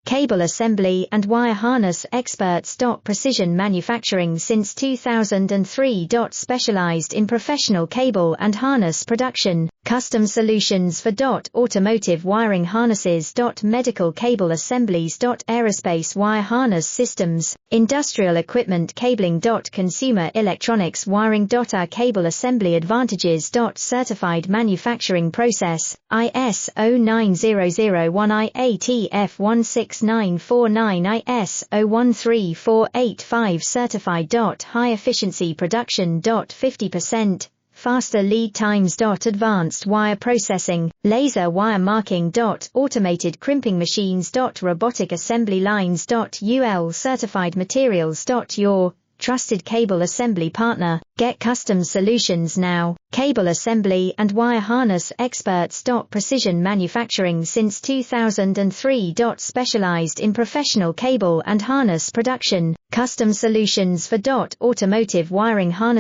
Cable assembly and wire harness experts. Precision manufacturing since 2003. Specialized in professional cable and harness production, custom solutions for automotive wiring harnesses. Medical cable assemblies. Aerospace wire harness systems, industrial equipment cabling. Consumer electronics wiring. Our cable assembly advantages. Certified manufacturing process, ISO 9001 IATF 16949 ISO 13485 certified. High efficiency production. 50% faster lead times. Advanced wire processing, laser wire marking. Automated crimping machines. Robotic assembly lines. UL certified materials. Your trusted cable assembly partner. Get custom solutions now. Cable assembly and wire harness experts. Precision manufacturing since 2003. Specialized in professional cable and harness production, custom solutions for automotive wiring harness.